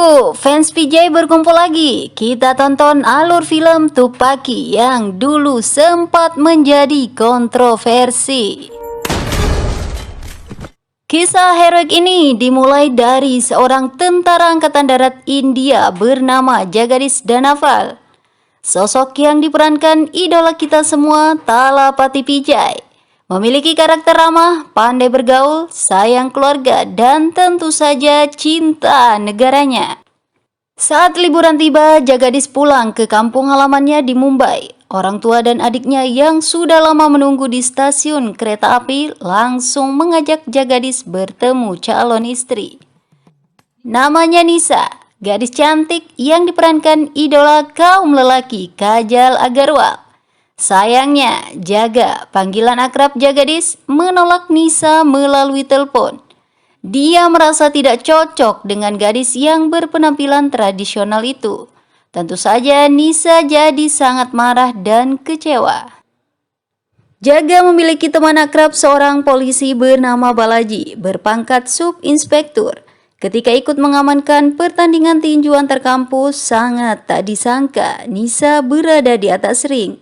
Yuk, fans Vijay berkumpul lagi. Kita tonton alur film Tupaki yang dulu sempat menjadi kontroversi. Kisah heroik ini dimulai dari seorang tentara angkatan darat India bernama Jagadish Dhanapal. Sosok yang diperankan idola kita semua, Thalapathy Vijay. Memiliki karakter ramah, pandai bergaul, sayang keluarga, dan tentu saja cinta negaranya. Saat liburan tiba, Jagadish pulang ke kampung halamannya di Mumbai. Orang tua dan adiknya yang sudah lama menunggu di stasiun kereta api langsung mengajak Jagadish bertemu calon istri. Namanya Nisa, gadis cantik yang diperankan idola kaum lelaki Kajal Agarwal. Sayangnya, Jaga, panggilan akrab Jagadish, menolak Nisa melalui telepon. Dia merasa tidak cocok dengan gadis yang berpenampilan tradisional itu. Tentu saja Nisa jadi sangat marah dan kecewa. Jaga memiliki teman akrab seorang polisi bernama Balaji, berpangkat sub-inspektur. Ketika ikut mengamankan pertandingan tinju antar kampus, sangat tak disangka Nisa berada di atas ring.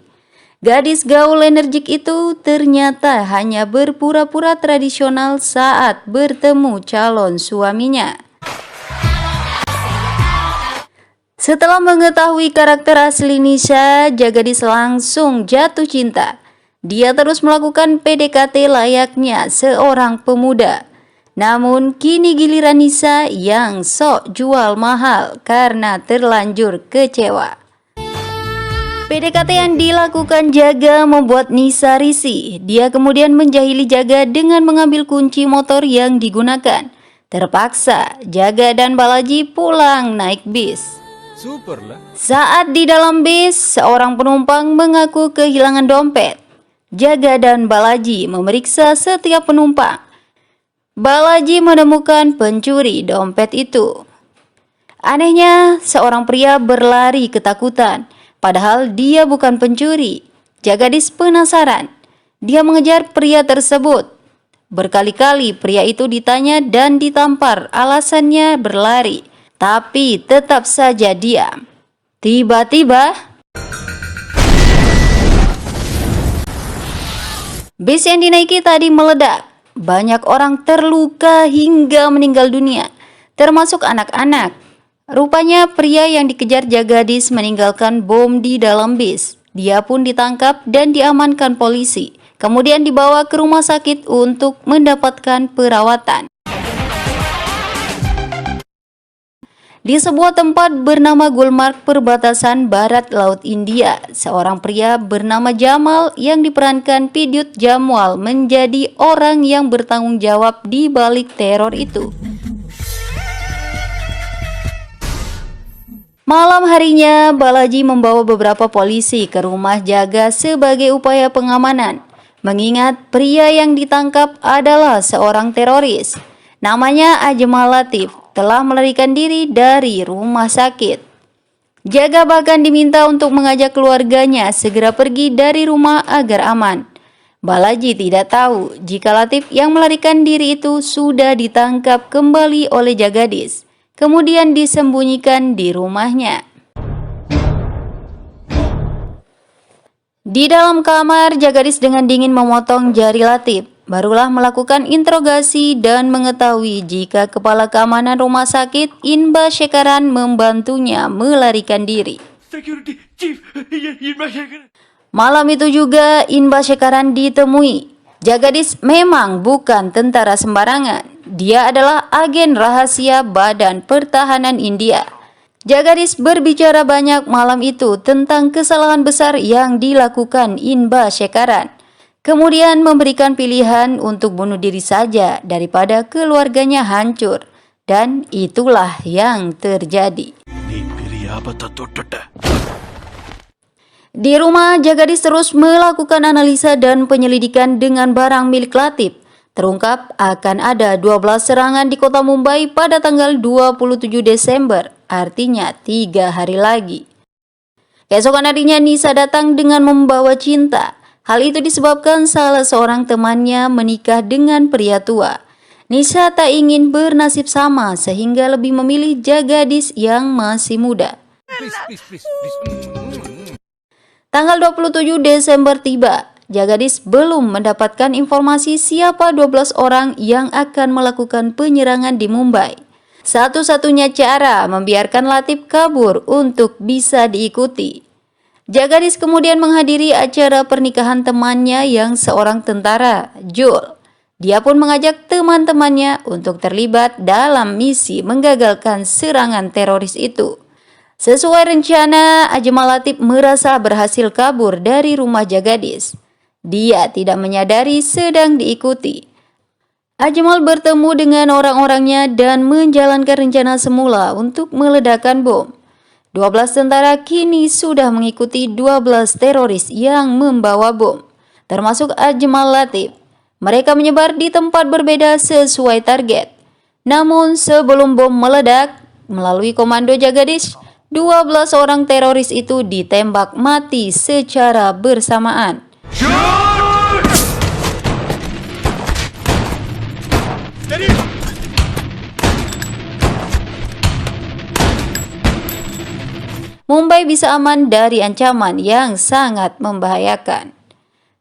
Gadis gaul energik itu ternyata hanya berpura-pura tradisional saat bertemu calon suaminya. Setelah mengetahui karakter asli Nisa, Jagadish langsung jatuh cinta. Dia terus melakukan PDKT layaknya seorang pemuda. Namun kini giliran Nisa yang sok jual mahal karena terlanjur kecewa. PDKT yang dilakukan Jaga membuat Nisa risih. Dia kemudian menjahili Jaga dengan mengambil kunci motor yang digunakan. Terpaksa, Jaga dan Balaji pulang naik bis. Superlah. Saat di dalam bis, seorang penumpang mengaku kehilangan dompet. Jaga dan Balaji memeriksa setiap penumpang. Balaji menemukan pencuri dompet itu. Anehnya, seorang pria berlari ketakutan. Padahal dia bukan pencuri. Jagadish penasaran. Dia mengejar pria tersebut. Berkali-kali pria itu ditanya dan ditampar alasannya berlari. Tapi tetap saja diam. Tiba-tiba, bis yang dinaiki tadi meledak. Banyak orang terluka hingga meninggal dunia, termasuk anak-anak. Rupanya pria yang dikejar Jagadish meninggalkan bom di dalam bis. Dia pun ditangkap dan diamankan polisi. Kemudian dibawa ke rumah sakit untuk mendapatkan perawatan. Di sebuah tempat bernama Gulmarg, perbatasan barat laut India, seorang pria bernama Jamal yang diperankan Vidyut Jammwal menjadi orang yang bertanggung jawab di balik teror itu. Malam harinya, Balaji membawa beberapa polisi ke rumah Jaga sebagai upaya pengamanan. Mengingat pria yang ditangkap adalah seorang teroris. Namanya Ajmal Latif, telah melarikan diri dari rumah sakit. Jaga bahkan diminta untuk mengajak keluarganya segera pergi dari rumah agar aman. Balaji tidak tahu jika Latif yang melarikan diri itu sudah ditangkap kembali oleh Jagadish. Kemudian disembunyikan di rumahnya. Di dalam kamar, Jagadish dengan dingin memotong jari Latif. Barulah melakukan interogasi dan mengetahui jika kepala keamanan rumah sakit Inba Shekaran membantunya melarikan diri. Security Chief Inba Shekaran. Malam itu juga Inba Shekaran ditemui. Jagadish memang bukan tentara sembarangan. Dia adalah agen rahasia Badan Pertahanan India. Jagadish berbicara banyak malam itu tentang kesalahan besar yang dilakukan Inba Shekaran. Kemudian memberikan pilihan untuk bunuh diri saja daripada keluarganya hancur. Dan itulah yang terjadi. Di rumah, Jagadish terus melakukan analisa dan penyelidikan dengan barang milik Latif. Terungkap akan ada 12 serangan di kota Mumbai pada tanggal 27 Desember, artinya 3 hari lagi. Keesokan harinya Nisa datang dengan membawa cinta. Hal itu disebabkan salah seorang temannya menikah dengan pria tua. Nisa tak ingin bernasib sama sehingga lebih memilih Jagadis yang masih muda. Please. Tanggal 27 Desember tiba. Jagadis belum mendapatkan informasi siapa 12 orang yang akan melakukan penyerangan di Mumbai. Satu-satunya cara membiarkan Latif kabur untuk bisa diikuti. Jagadis kemudian menghadiri acara pernikahan temannya yang seorang tentara, Jul. Dia pun mengajak teman-temannya untuk terlibat dalam misi menggagalkan serangan teroris itu. Sesuai rencana, Ajmal Latif merasa berhasil kabur dari rumah Jagadis. Dia tidak menyadari sedang diikuti. Ajmal bertemu dengan orang-orangnya dan menjalankan rencana semula untuk meledakkan bom. 12 tentara kini sudah mengikuti 12 teroris yang membawa bom, termasuk Ajmal Latif. Mereka menyebar di tempat berbeda sesuai target. Namun sebelum bom meledak, melalui komando Jagadis, 12 orang teroris itu ditembak mati secara bersamaan. Steady. Mumbai bisa aman dari ancaman yang sangat membahayakan.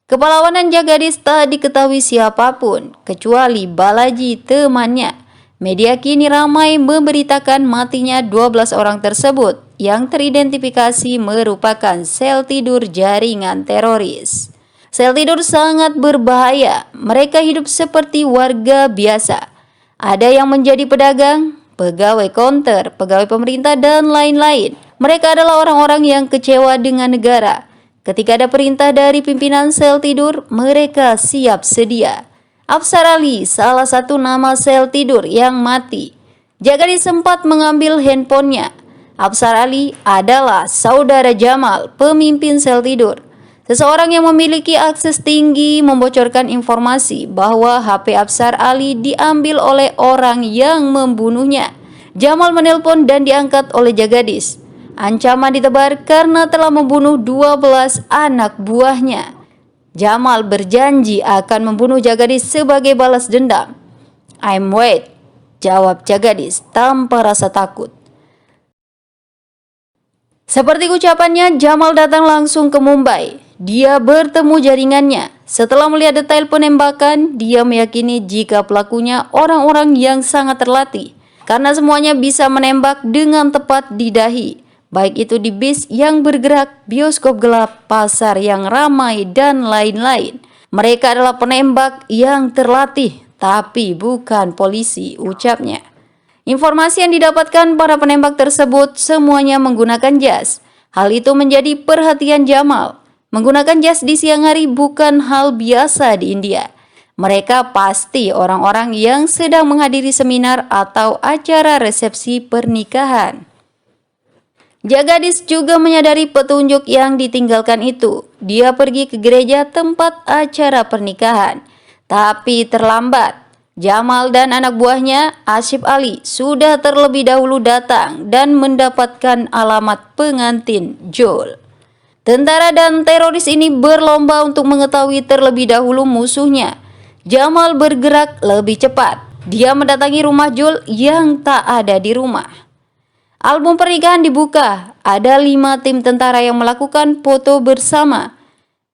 Kepahlawanan Jagadis tak diketahui siapapun kecuali Balaji temannya. Media kini ramai memberitakan matinya 12 orang tersebut yang teridentifikasi merupakan sel tidur jaringan teroris. Sel tidur sangat berbahaya. Mereka hidup seperti warga biasa. Ada yang menjadi pedagang, pegawai konter, pegawai pemerintah, dan lain-lain. Mereka adalah orang-orang yang kecewa dengan negara. Ketika ada perintah dari pimpinan sel tidur, mereka siap sedia. Afsar Ali, salah satu nama sel tidur yang mati. Jagadis sempat mengambil handphonenya. Afsar Ali adalah saudara Jamal, pemimpin sel tidur. Seseorang yang memiliki akses tinggi membocorkan informasi bahwa HP Afsar Ali diambil oleh orang yang membunuhnya. Jamal menelpon dan diangkat oleh Jagadis. Ancaman ditebar karena telah membunuh 12 anak buahnya. Jamal berjanji akan membunuh Jagadis sebagai balas dendam. "I'm wait," jawab Jagadis tanpa rasa takut. Seperti ucapannya, Jamal datang langsung ke Mumbai. Dia bertemu jaringannya. Setelah melihat detail penembakan, dia meyakini jika pelakunya orang-orang yang sangat terlatih, karena semuanya bisa menembak dengan tepat di dahi, baik itu di bis yang bergerak, bioskop gelap, pasar yang ramai, dan lain-lain. Mereka adalah penembak yang terlatih, tapi bukan polisi, ucapnya. Informasi yang didapatkan para penembak tersebut semuanya menggunakan jas. Hal itu menjadi perhatian Jamal. Menggunakan jas di siang hari bukan hal biasa di India. Mereka pasti orang-orang yang sedang menghadiri seminar atau acara resepsi pernikahan. Jagadis juga menyadari petunjuk yang ditinggalkan itu. Dia pergi ke gereja tempat acara pernikahan, tapi terlambat. Jamal dan anak buahnya, Asif Ali, sudah terlebih dahulu datang dan mendapatkan alamat pengantin Jul. Tentara dan teroris ini berlomba untuk mengetahui terlebih dahulu musuhnya. Jamal bergerak lebih cepat. Dia mendatangi rumah Jul yang tak ada di rumah. Album pernikahan dibuka. Ada 5 tim tentara yang melakukan foto bersama.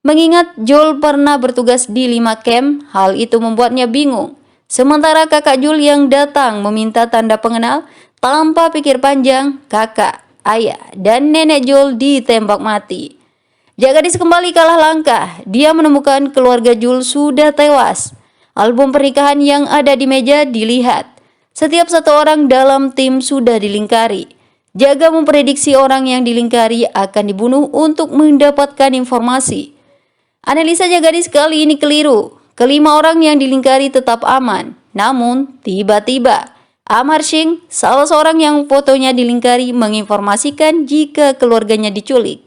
Mengingat Jul pernah bertugas di 5 camp, hal itu membuatnya bingung. Sementara kakak Jul yang datang meminta tanda pengenal, tanpa pikir panjang, kakak, ayah, dan nenek Jul ditembak mati. Jagadis kembali kalah langkah. Dia menemukan keluarga Jul sudah tewas. Album pernikahan yang ada di meja dilihat. Setiap satu orang dalam tim sudah dilingkari. Jaga memprediksi orang yang dilingkari akan dibunuh untuk mendapatkan informasi. Analisa Jagadis kali ini keliru. Kelima orang yang dilingkari tetap aman. Namun, tiba-tiba Amar Singh, salah seorang yang fotonya dilingkari, menginformasikan jika keluarganya diculik.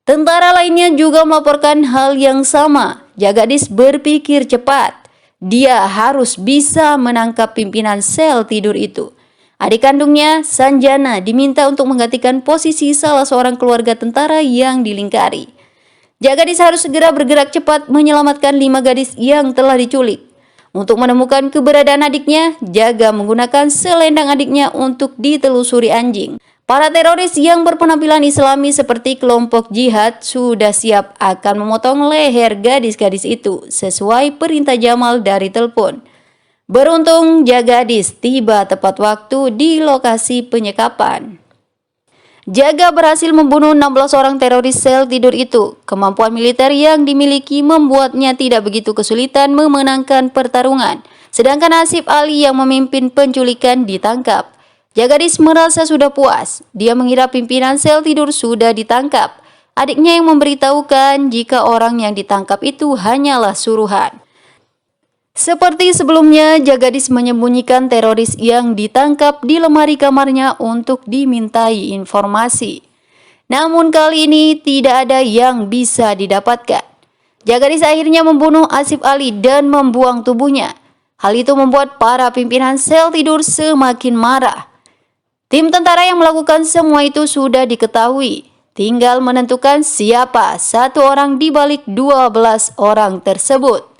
Tentara lainnya juga melaporkan hal yang sama. Jagadis berpikir cepat. Dia harus bisa menangkap pimpinan sel tidur itu. Adik kandungnya, Sanjana, diminta untuk menggantikan posisi salah seorang keluarga tentara yang dilingkari. Jagadis harus segera bergerak cepat menyelamatkan 5 gadis yang telah diculik. Untuk menemukan keberadaan adiknya, Jaga menggunakan selendang adiknya untuk ditelusuri anjing. Para teroris yang berpenampilan Islami seperti kelompok jihad sudah siap akan memotong leher gadis-gadis itu sesuai perintah Jamal dari telepon. Beruntung Jagadis tiba tepat waktu di lokasi penyekapan. Jaga berhasil membunuh 16 orang teroris sel tidur itu. Kemampuan militer yang dimiliki membuatnya tidak begitu kesulitan memenangkan pertarungan. Sedangkan Asif Ali yang memimpin penculikan ditangkap. Jagadis merasa sudah puas. Dia mengira pimpinan sel tidur sudah ditangkap. Adiknya yang memberitahukan jika orang yang ditangkap itu hanyalah suruhan. Seperti sebelumnya, Jagadis menyembunyikan teroris yang ditangkap di lemari kamarnya untuk dimintai informasi. Namun kali ini tidak ada yang bisa didapatkan. Jagadis akhirnya membunuh Asif Ali dan membuang tubuhnya. Hal itu membuat para pimpinan sel tidur semakin marah. Tim tentara yang melakukan semua itu sudah diketahui. Tinggal menentukan siapa satu orang di balik 12 orang tersebut.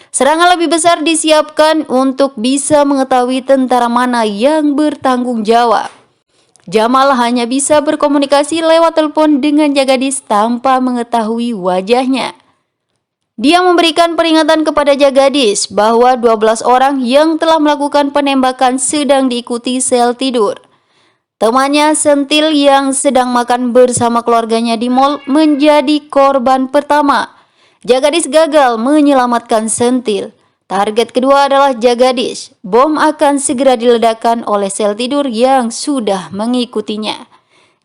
Serangan lebih besar disiapkan untuk bisa mengetahui tentara mana yang bertanggung jawab. Jamal hanya bisa berkomunikasi lewat telepon dengan Jagadis tanpa mengetahui wajahnya. Dia memberikan peringatan kepada Jagadis bahwa 12 orang yang telah melakukan penembakan sedang diikuti sel tidur. Temannya Sentil yang sedang makan bersama keluarganya di mal menjadi korban pertama. Jagadis gagal menyelamatkan Sentil. Target kedua adalah Jagadis. Bom akan segera diledakkan oleh sel tidur yang sudah mengikutinya.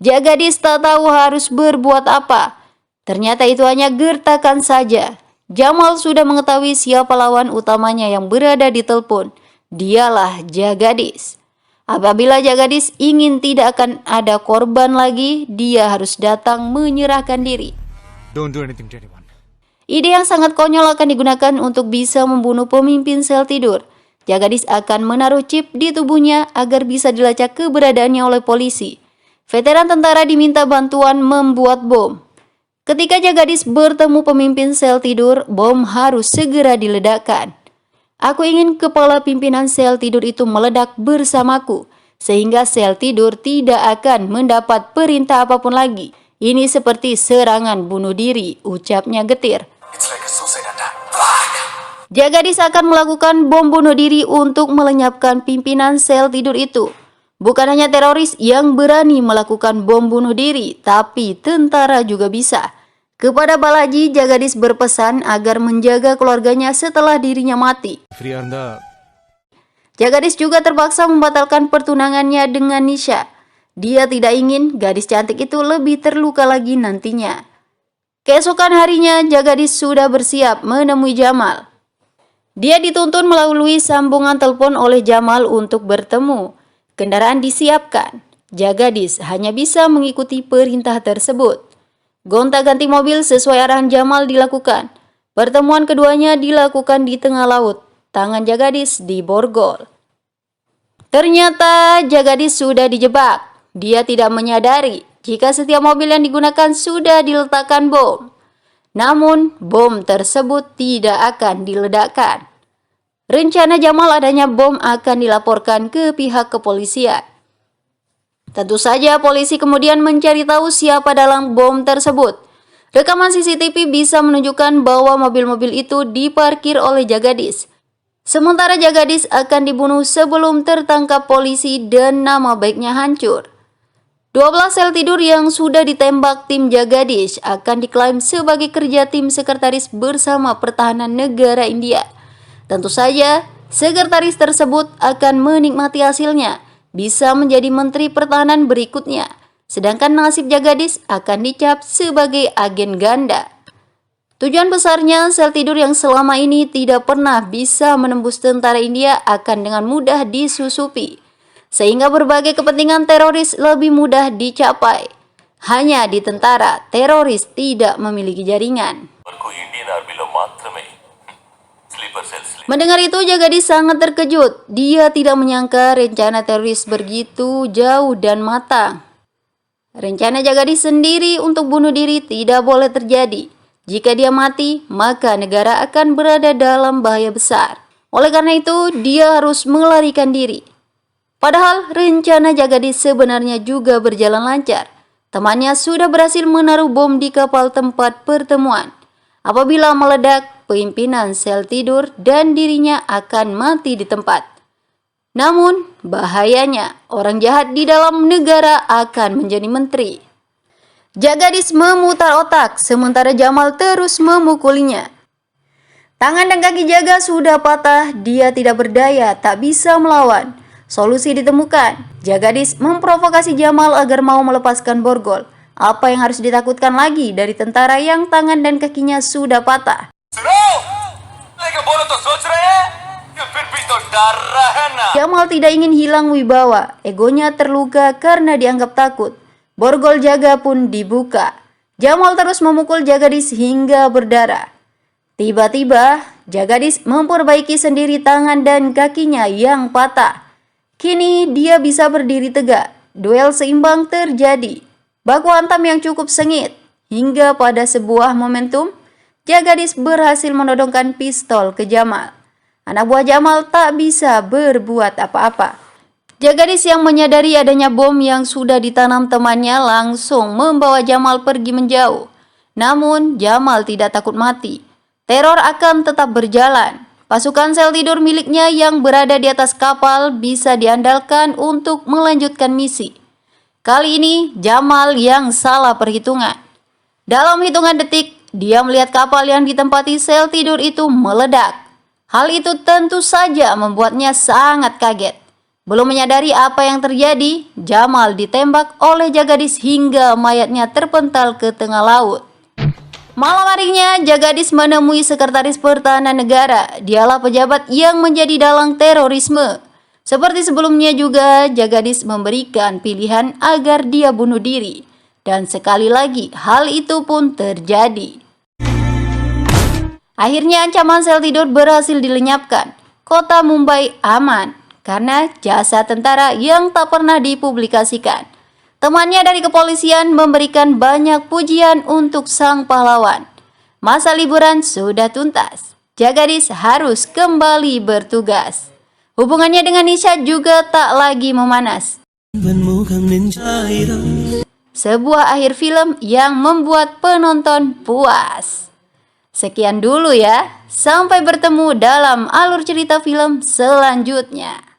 Jagadis tak tahu harus berbuat apa. Ternyata itu hanya gertakan saja. Jamal sudah mengetahui siapa lawan utamanya yang berada di telepon. Dialah Jagadis. Apabila Jagadis ingin tidak akan ada korban lagi, dia harus datang menyerahkan diri. Don't do anything to anyone. Ide yang sangat konyol akan digunakan untuk bisa membunuh pemimpin sel tidur. Jagadis akan menaruh chip di tubuhnya agar bisa dilacak keberadaannya oleh polisi. Veteran tentara diminta bantuan membuat bom. Ketika Jagadis bertemu pemimpin sel tidur, bom harus segera diledakkan. Aku ingin kepala pimpinan sel tidur itu meledak bersamaku, sehingga sel tidur tidak akan mendapat perintah apapun lagi. Ini seperti serangan bunuh diri, ucapnya getir. It's like a suicide attack. Jagadis akan melakukan bom bunuh diri untuk melenyapkan pimpinan sel tidur itu. Bukan hanya teroris yang berani melakukan bom bunuh diri, tapi tentara juga bisa. Kepada Balaji, Jagadis berpesan agar menjaga keluarganya setelah dirinya mati. Free Anda. Jagadis juga terpaksa membatalkan pertunangannya dengan Nisha. Dia tidak ingin gadis cantik itu lebih terluka lagi nantinya. Keesokan harinya, Jagadis sudah bersiap menemui Jamal. Dia dituntun melalui sambungan telepon oleh Jamal untuk bertemu. Kendaraan disiapkan. Jagadis hanya bisa mengikuti perintah tersebut. Gonta-ganti mobil sesuai arahan Jamal dilakukan. Pertemuan keduanya dilakukan di tengah laut. Tangan Jagadis diborgol. Ternyata Jagadis sudah dijebak. Dia tidak menyadari jika setiap mobil yang digunakan sudah diletakkan bom. Namun, bom tersebut tidak akan diledakkan. Rencana Jamal adanya bom akan dilaporkan ke pihak kepolisian. Tentu saja polisi kemudian mencari tahu siapa dalam bom tersebut. Rekaman CCTV bisa menunjukkan bahwa mobil-mobil itu diparkir oleh Jagadis. Sementara Jagadis akan dibunuh sebelum tertangkap polisi dan nama baiknya hancur. 12 sel tidur yang sudah ditembak tim Jagadis akan diklaim sebagai kerja tim sekretaris bersama Pertahanan Negara India. Tentu saja, sekretaris tersebut akan menikmati hasilnya, bisa menjadi Menteri Pertahanan berikutnya. Sedangkan nasib Jagadis akan dicap sebagai agen ganda. Tujuan besarnya, sel tidur yang selama ini tidak pernah bisa menembus tentara India akan dengan mudah disusupi. Sehingga berbagai kepentingan teroris lebih mudah dicapai. Hanya di tentara, teroris tidak memiliki jaringan. Mendengar itu, Jagadis sangat terkejut. Dia tidak menyangka rencana teroris begitu jauh dan matang. Rencana Jagadis sendiri untuk bunuh diri tidak boleh terjadi. Jika dia mati, maka negara akan berada dalam bahaya besar. Oleh karena itu, dia harus melarikan diri. Padahal rencana Jagadish sebenarnya juga berjalan lancar. Temannya sudah berhasil menaruh bom di kapal tempat pertemuan. Apabila meledak, pimpinan sel tidur dan dirinya akan mati di tempat. Namun, bahayanya orang jahat di dalam negara akan menjadi menteri. Jagadish memutar otak, sementara Jamal terus memukulinya. Tangan dan kaki Jaga sudah patah, dia tidak berdaya, tak bisa melawan. Solusi ditemukan. Jagadish memprovokasi Jamal agar mau melepaskan borgol. Apa yang harus ditakutkan lagi dari tentara yang tangan dan kakinya sudah patah? Jamal tidak ingin hilang wibawa. Egonya terluka karena dianggap takut. Borgol Jaga pun dibuka. Jamal terus memukul Jagadish hingga berdarah. Tiba-tiba, Jagadish memperbaiki sendiri tangan dan kakinya yang patah. Kini dia bisa berdiri tegak. Duel seimbang terjadi. Baku hantam yang cukup sengit. Hingga pada sebuah momentum, Jagadish berhasil menodongkan pistol ke Jamal. Anak buah Jamal tak bisa berbuat apa-apa. Jagadish yang menyadari adanya bom yang sudah ditanam temannya langsung membawa Jamal pergi menjauh. Namun, Jamal tidak takut mati. Teror akan tetap berjalan. Pasukan sel tidur miliknya yang berada di atas kapal bisa diandalkan untuk melanjutkan misi. Kali ini Jamal yang salah perhitungan. Dalam hitungan detik, dia melihat kapal yang ditempati sel tidur itu meledak. Hal itu tentu saja membuatnya sangat kaget. Belum menyadari apa yang terjadi, Jamal ditembak oleh Jagadish hingga mayatnya terpental ke tengah laut. Malam harinya, Jagadish menemui Sekretaris Pertahanan Negara. Dialah pejabat yang menjadi dalang terorisme. Seperti sebelumnya juga, Jagadish memberikan pilihan agar dia bunuh diri. Dan sekali lagi, hal itu pun terjadi. Akhirnya ancaman sel tidur berhasil dilenyapkan. Kota Mumbai aman karena jasa tentara yang tak pernah dipublikasikan. Temannya dari kepolisian memberikan banyak pujian untuk sang pahlawan. Masa liburan sudah tuntas. Jagadish harus kembali bertugas. Hubungannya dengan Nisha juga tak lagi memanas. Sebuah akhir film yang membuat penonton puas. Sekian dulu ya. Sampai bertemu dalam alur cerita film selanjutnya.